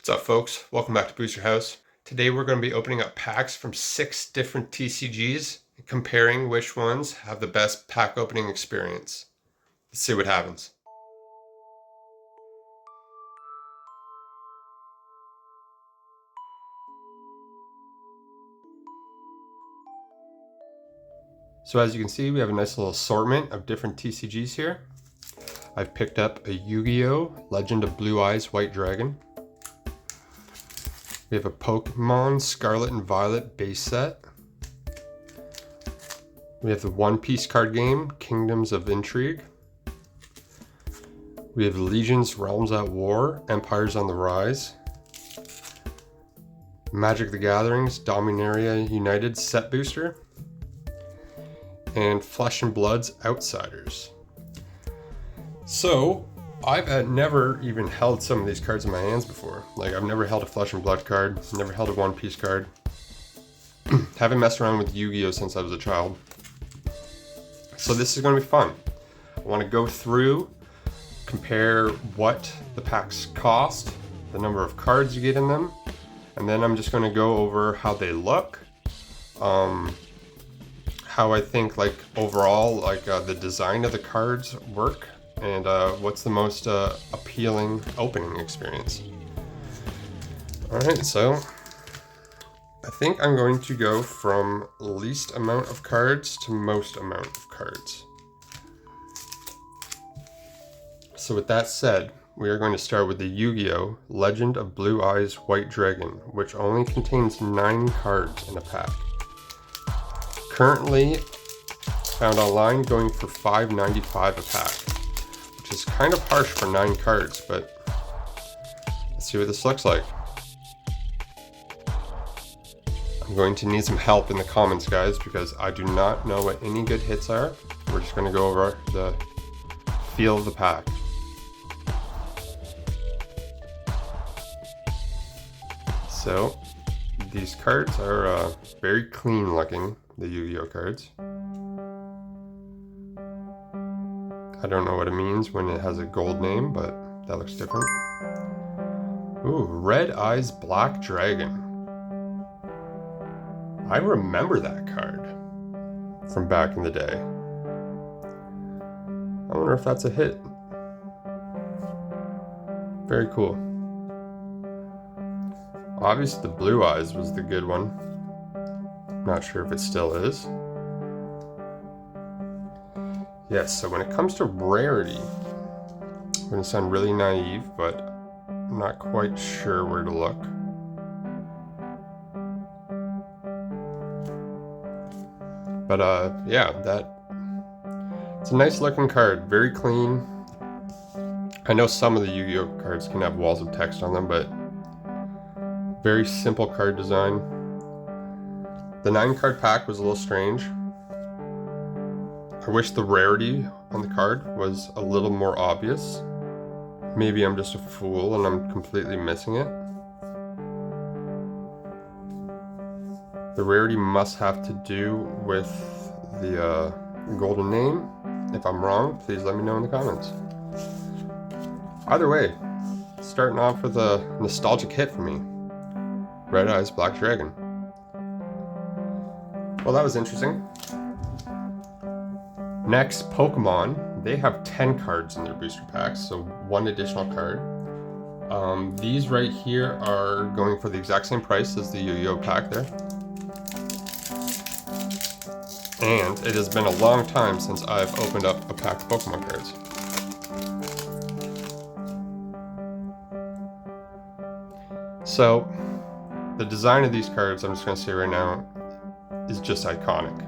What's up, folks? Welcome back to Booster House. Today we're going to be opening up packs from 6 different TCGs and comparing which ones have the best pack opening experience. Let's see what happens. So as you can see, we have a nice little assortment of different TCGs here. I've picked up a Yu-Gi-Oh! Legend of Blue Eyes White Dragon. We have a Pokémon Scarlet and Violet base set. We have the One Piece card game, Kingdoms of Intrigue. We have Legions, Realms at War, Empires on the Rise. Magic the Gatherings, Dominaria United set booster. And Flesh and Blood's Outsiders. So, I've never even held some of these cards in my hands before. Like, I've never held a Flesh and Blood card, never held a One Piece card. Haven't messed around with Yu-Gi-Oh! Since I was a child. So this is going to be fun. I want to go through, compare what the packs cost, the number of cards you get in them, and then I'm just going to go over how they look, how I think like overall the design of the cards work, and what's the most appealing opening experience. Alright, so I think I'm going to go from least amount of cards to most amount of cards. So with that said, we are going to start with the Yu-Gi-Oh! Legend of Blue Eyes White Dragon, which only contains 9 cards in a pack. Currently found online going for $5.95 a pack, which is kind of harsh for 9 cards, but let's see what this looks like. I'm going to need some help in the comments, guys, because I do not know what any good hits are. We're just going to go over the feel of the pack. So, these cards are very clean looking, the Yu-Gi-Oh! Cards. I don't know what it means when it has a gold name, but that looks different. Ooh, Red Eyes Black Dragon. I remember that card from back in the day. I wonder if that's a hit. Very cool. Obviously the Blue Eyes was the good one. Not sure if it still is. Yes, so when it comes to rarity, I'm going to sound really naive, but I'm not quite sure where to look. But yeah, it's a nice looking card, very clean. I know some of the Yu-Gi-Oh! Cards can have walls of text on them, but very simple card design. The 9 card pack was a little strange. I wish the rarity on the card was a little more obvious. Maybe I'm just a fool and I'm completely missing it. The rarity must have to do with the golden name. If I'm wrong, please let me know in the comments. Either way, starting off with a nostalgic hit for me. Red Eyes Black Dragon. Well, that was interesting. Next, Pokémon. They have 10 cards in their booster packs, so 1 additional card. These right here are going for the exact same price as the Yu-Gi-Oh! Pack there. And it has been a long time since I've opened up a pack of Pokemon cards. So, the design of these cards, I'm just going to say right now, is just iconic.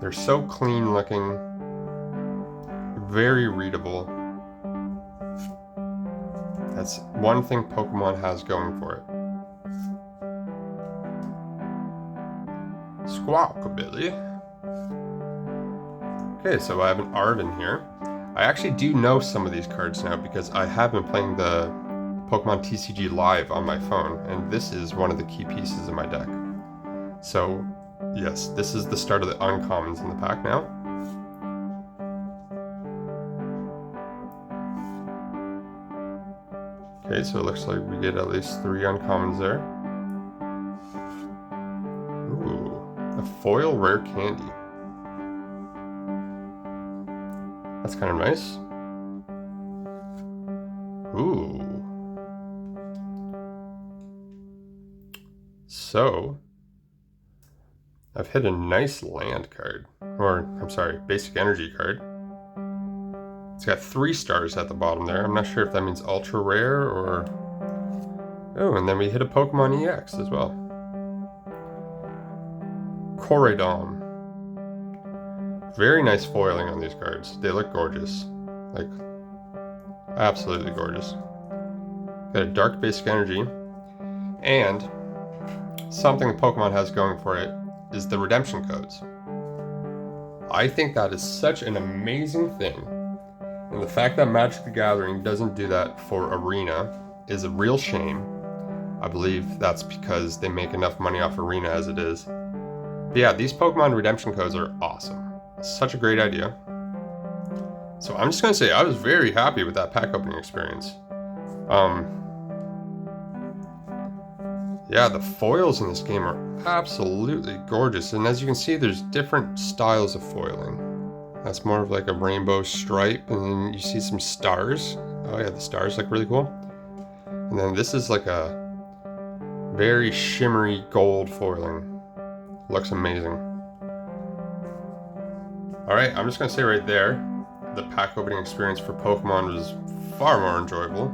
They're so clean looking, very readable. That's one thing Pokemon has going for it. Squawkabilly. Okay, so I have an Arden here. I actually do know some of these cards now because I have been playing the Pokemon TCG Live on my phone, and this is one of the key pieces in my deck. So, yes, this is the start of the uncommons in the pack now. Okay, so it looks like we get at least 3 uncommons there. Ooh, a foil rare candy. That's kind of nice. Ooh. So, I've hit a nice land card. Or, I'm sorry, basic energy card. It's got 3 stars at the bottom there. I'm not sure if that means ultra rare or... Oh, and then we hit a Pokemon EX as well. Corridon. Very nice foiling on these cards. They look gorgeous. Like, absolutely gorgeous. Got a dark basic energy. And something that Pokemon has going for it is the redemption codes. I think that is such an amazing thing. And the fact that Magic the Gathering doesn't do that for Arena is a real shame. I believe that's because they make enough money off Arena as it is. But yeah, these Pokemon redemption codes are awesome. Such a great idea. So I'm just going to say I was very happy with that pack opening experience. Yeah, the foils in this game are absolutely gorgeous. And as you can see, there's different styles of foiling. That's more of like a rainbow stripe, and then you see some stars. Oh yeah, the stars look really cool. And then this is like a very shimmery gold foiling. Looks amazing. Alright, I'm just going to say right there, the pack opening experience for Pokemon was far more enjoyable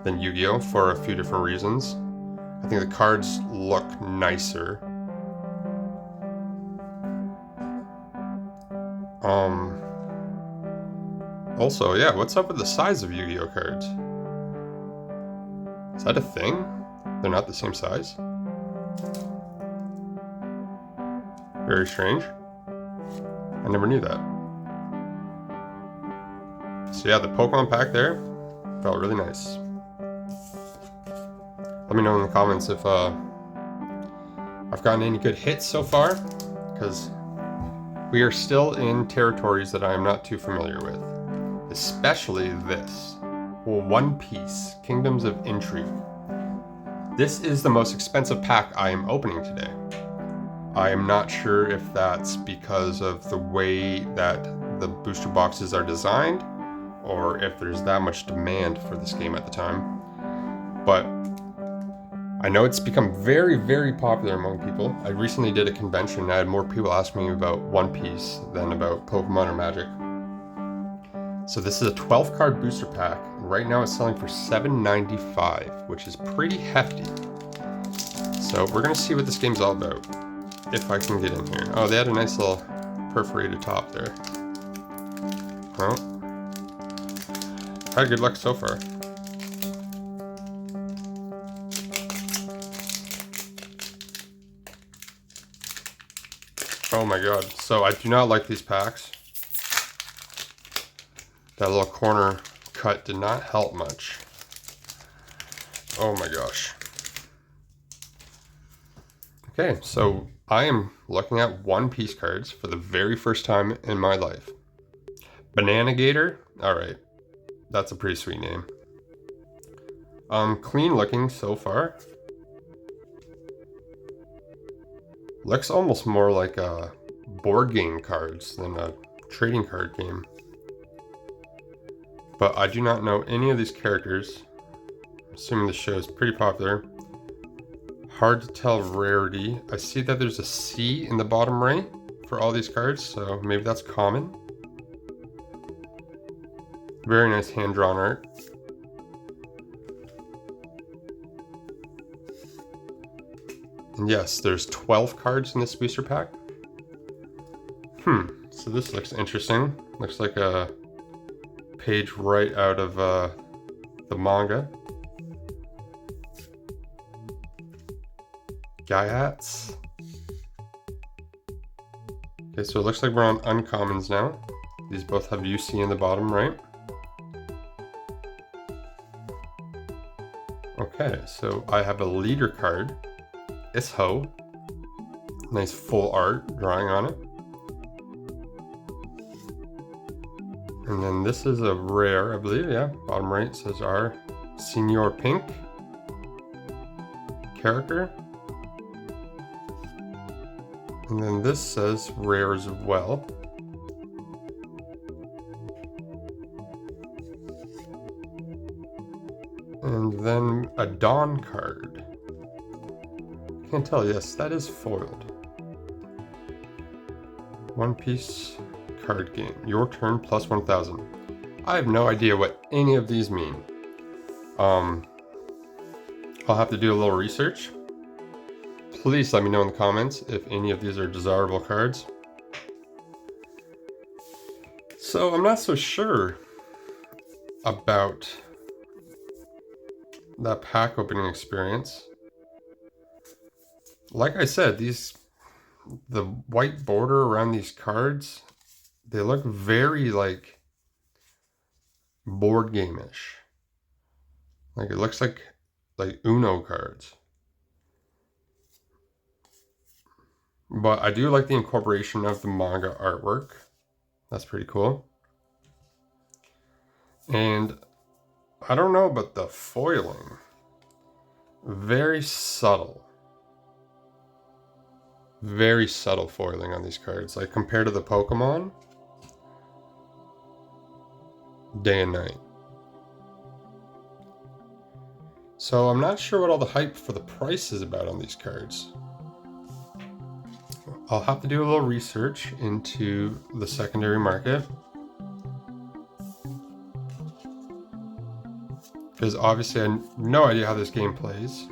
than Yu-Gi-Oh! For a few different reasons. I think the cards look nicer. Also, yeah, what's up with the size of Yu-Gi-Oh! Cards? Is that a thing? They're not the same size? Very strange. I never knew that. So yeah, the Pokemon pack there felt really nice. Let me know in the comments if I've gotten any good hits so far, because we are still in territories that I am not too familiar with. Especially this. One Piece, Kingdoms of Intrigue. This is the most expensive pack I am opening today. I am not sure if that's because of the way that the booster boxes are designed, or if there's that much demand for this game at the time. But I know it's become very, very popular among people. I recently did a convention and I had more people ask me about One Piece than about Pokemon or Magic. So this is a 12 card booster pack, and right now it's selling for $7.95, which is pretty hefty. So we're gonna see what this game's all about, if I can get in here. Oh, they had a nice little perforated top there. Well, had good luck so far. Oh my god, so I do not like these packs. That little corner cut did not help much. Oh my gosh. Okay, so I am looking at One Piece cards for the very first time in my life. Banana Gator, alright. That's a pretty sweet name. Clean looking so far. Looks almost more like a board game cards than a trading card game. But I do not know any of these characters. I'm assuming the show is pretty popular. Hard to tell rarity. I see that there's a C in the bottom right for all these cards, so maybe that's common. Very nice hand-drawn art. And yes, there's 12 cards in this booster pack. So this looks interesting. Looks like a page right out of the manga. Gaiats. Okay, so it looks like we're on uncommons now. These both have UC in the bottom right. Okay, so I have a leader card. Isho. Nice full art drawing on it. And then this is a rare, I believe, yeah. Bottom right says R. Senior Pink character. And then this says rare as well. And then a Dawn card. Can't tell, yes, that is foiled. One piece card game. Your turn plus 1000. I have no idea what any of these mean. I'll have to do a little research. Please let me know in the comments if any of these are desirable cards. So I'm not so sure about that pack opening experience. Like I said, the white border around these cards, they look very like board game-ish. Like it looks like Uno cards. But I do like the incorporation of the manga artwork. That's pretty cool. And I don't know about the foiling. Very subtle. Very subtle foiling on these cards. Like compared to the Pokémon, day and night. So I'm not sure what all the hype for the price is about on these cards. I'll have to do a little research into the secondary market. Because obviously I have no idea how this game plays.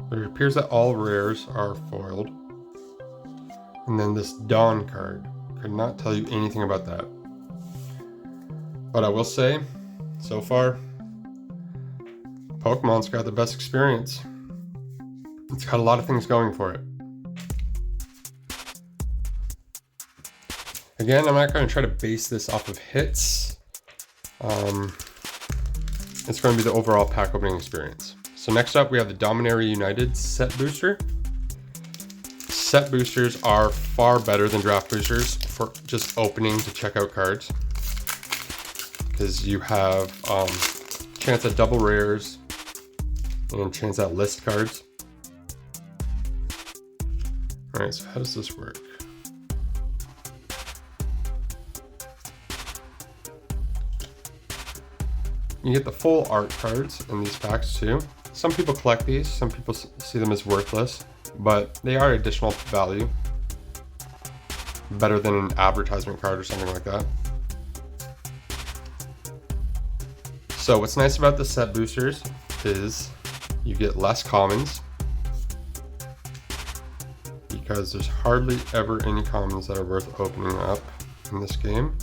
But it appears that all rares are foiled. And then this Dawn card. Could not tell you anything about that. But I will say, so far, Pokemon's got the best experience. It's got a lot of things going for it. Again, I'm not going to try to base this off of hits. It's going to be the overall pack opening experience. So next up, we have the Dominaria United set booster. Set boosters are far better than draft boosters for just opening to check out cards. Because you have chance at double rares and chance at list cards. Alright, so how does this work? You get the full art cards in these packs too. Some people collect these, some people see them as worthless, but they are additional value. Better than an advertisement card or something like that. So what's nice about the set boosters is you get less commons, because there's hardly ever any commons that are worth opening up in this game.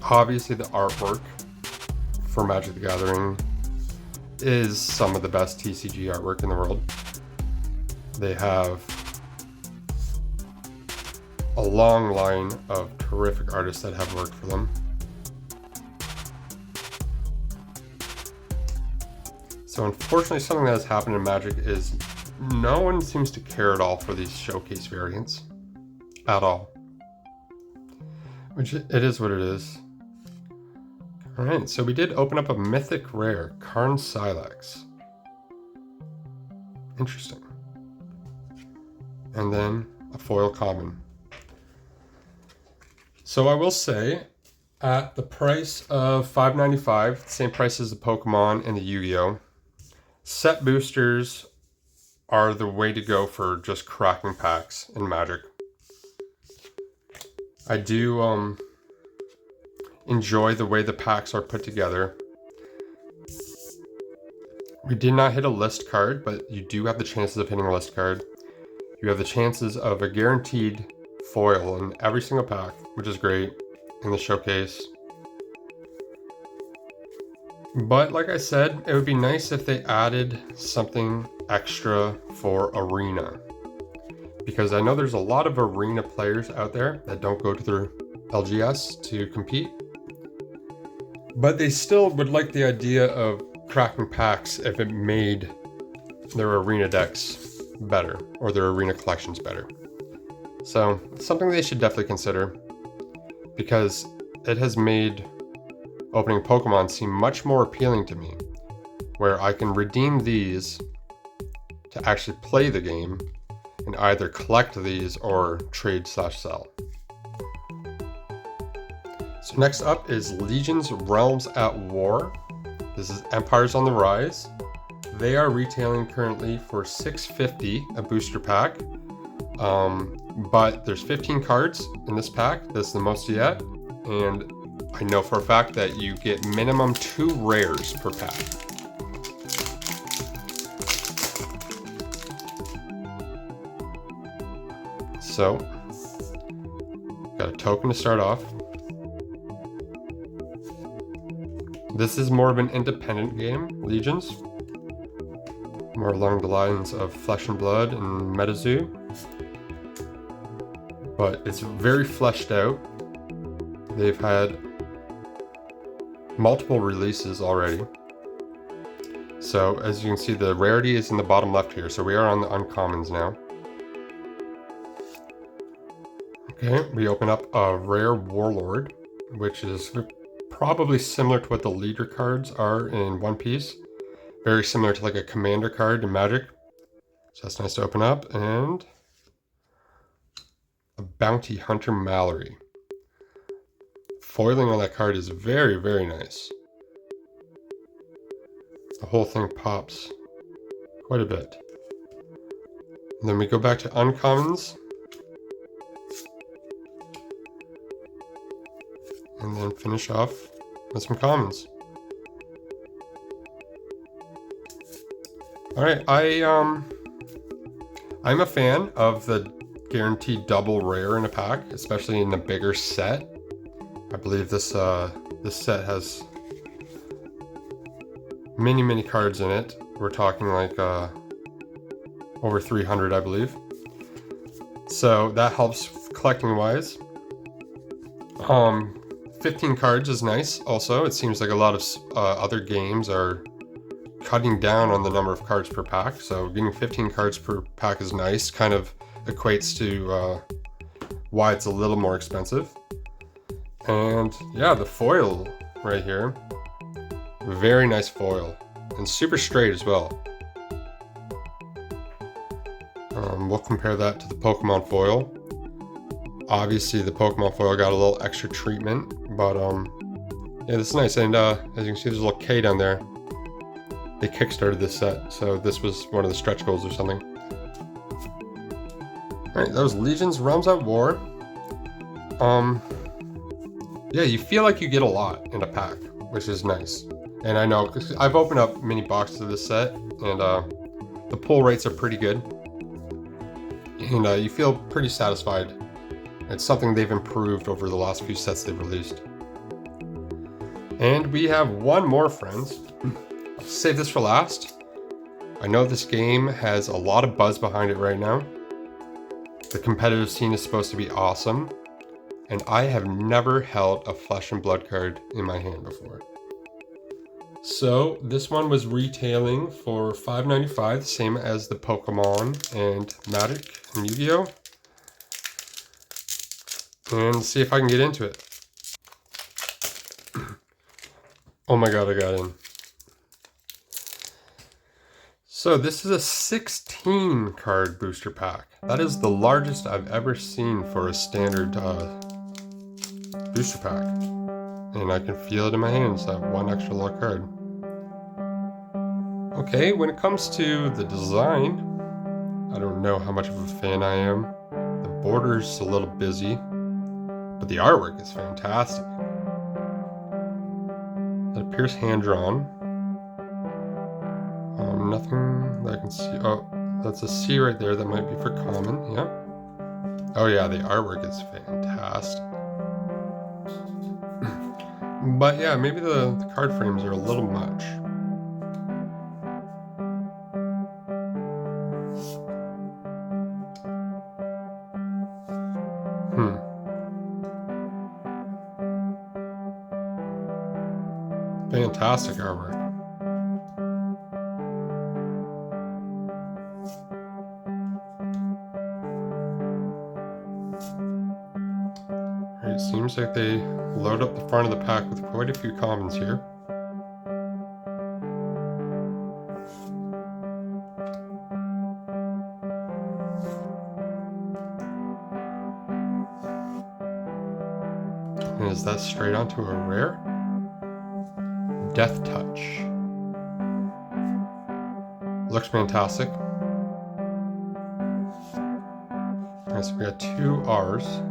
Obviously the artwork for Magic the Gathering is some of the best TCG artwork in the world. They have a long line of terrific artists that have worked for them. So unfortunately, something that has happened in Magic is no one seems to care at all for these showcase variants. At all. Which it is what it is. Alright, so we did open up a mythic rare, Karn Silex. Interesting. And then a foil common. So I will say, at the price of $5.95, same price as the Pokemon and the Yu-Gi-Oh!, set boosters are the way to go for just cracking packs in Magic. I do enjoy the way the packs are put together. We did not hit a list card, but you do have the chances of hitting a list card. You have the chances of a guaranteed foil in every single pack, which is great in the showcase. But like I said, it would be nice if they added something extra for Arena. Because I know there's a lot of Arena players out there that don't go to their LGS to compete. But they still would like the idea of cracking packs if it made their Arena decks better, or their Arena collections better. So it's something they should definitely consider. because it has made opening Pokemon seem much more appealing to me, where I can redeem these to actually play the game and either collect these or trade/sell. So next up is Legion's Realms at War. This is Empires on the Rise. They are retailing currently for $6.50 a booster pack. But there's 15 cards in this pack. That's the most yet. And I know for a fact that you get minimum 2 rares per pack. So, got a token to start off. This is more of an independent game, Legions. More along the lines of Flesh and Blood and MetaZoo. But it's very fleshed out. They've had multiple releases already. So as you can see, the rarity is in the bottom left here. So we are on the uncommons now. Okay, we open up a rare Warlord, which is probably similar to what the leader cards are in One Piece. Very similar to like a commander card in Magic. So that's nice to open up. And a Bounty Hunter Mallory. Foiling on that card is very, very nice. The whole thing pops quite a bit. And then we go back to uncommons. And then finish off with some commons. Alright, I'm a fan of the guaranteed double rare in a pack, especially in the bigger set. I believe this set has many cards in it. We're talking like over 300, I believe. So that helps collecting wise. 15 cards is nice also. It seems like a lot of other games are cutting down on the number of cards per pack. So getting 15 cards per pack is nice. Kind of equates to why it's a little more expensive. And yeah, the foil right here. Very nice foil. And super straight as well. We'll compare that to the Pokemon foil. Obviously the Pokemon foil got a little extra treatment, but yeah, this is nice. And as you can see, there's a little K down there. They kickstarted this set, so this was one of the stretch goals or something. Alright, that was Legion's Realms at War. Yeah, you feel like you get a lot in a pack, which is nice. And I know, because I've opened up mini boxes of this set, and the pull rates are pretty good. And you feel pretty satisfied. It's something they've improved over the last few sets they've released. And we have one more, friends. I'll save this for last. I know this game has a lot of buzz behind it right now. The competitive scene is supposed to be awesome. And I have never held a Flesh and Blood card in my hand before. So this one was retailing for $5.95, same as the Pokemon and Magic and Yu-Gi-Oh! And see if I can get into it. Oh my god, I got in. So this is a 16 card booster pack. That is the largest I've ever seen for a standard booster pack. And I can feel it in my hands, that one extra large card. Okay, when it comes to the design, I don't know how much of a fan I am. The border's a little busy, but the artwork is fantastic. It appears hand-drawn. Nothing that I can see. Oh, that's a C right there. That might be for common. Yeah. Oh yeah, the artwork is fantastic. But yeah, maybe the card frames are a little much. Fantastic artwork. It seems seems like they load up the front of the pack with quite a few commons here. And is that straight onto a rare? Death Touch. Looks fantastic. Alright, so we got 2 R's.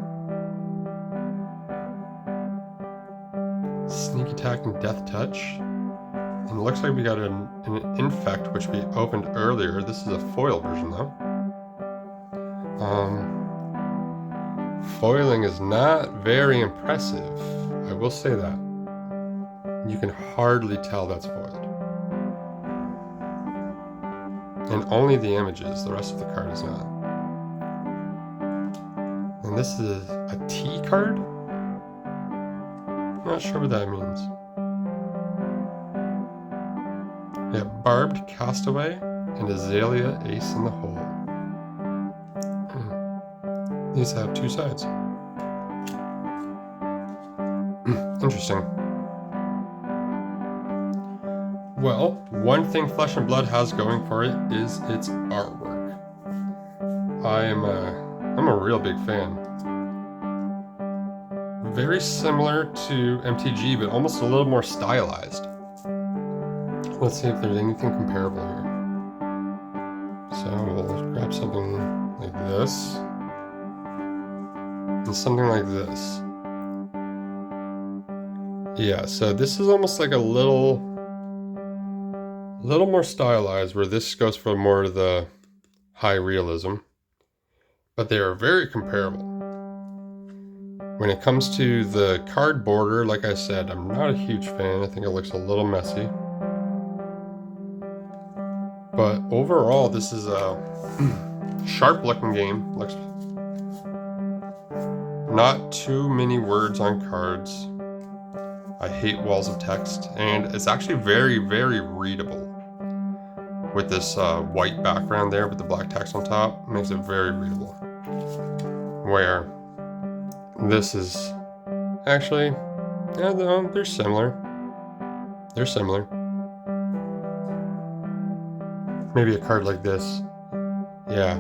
Sneak Attack and Death Touch. And it looks like we got an Infect, which we opened earlier. This is a foil version though. Foiling is not very impressive. I will say that. You can hardly tell that's foiled. And only the images, the rest of the card is not. And this is a T card? Not sure what that means. Yeah, Barbed Castaway and Azalea Ace in the Hole. These have 2 sides. Interesting. Well, one thing Flesh and Blood has going for it is its artwork. I'm a real big fan. Very similar to MTG, but almost a little more stylized. Let's see if there's anything comparable here. So we'll grab something like this. And something like this. Yeah, so this is almost like a little more stylized, where this goes for more of the high realism. But they are very comparable. When it comes to the card border, like I said, I'm not a huge fan. I think it looks a little messy. But overall, this is a sharp looking game. Looks not too many words on cards. I hate walls of text, and it's actually very, very readable. With this white background there with the black text on top, makes it very readable. Where this is actually, yeah, they're similar. They're similar. Maybe a card like this. Yeah.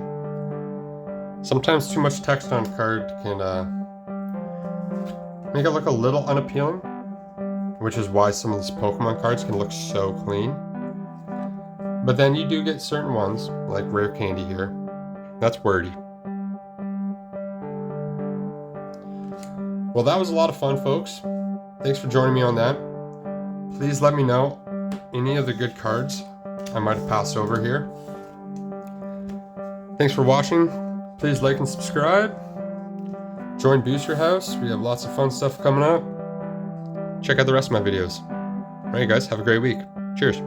Sometimes too much text on a card can make it look a little unappealing, which is why some of these Pokemon cards can look so clean. But then you do get certain ones, like Rare Candy here. That's wordy. Well, that was a lot of fun, folks. Thanks for joining me on that. Please let me know any of the good cards I might have passed over here. Thanks for watching. Please like and subscribe. Join Booster House. We have lots of fun stuff coming up. Check out the rest of my videos. Alright guys, have a great week. Cheers.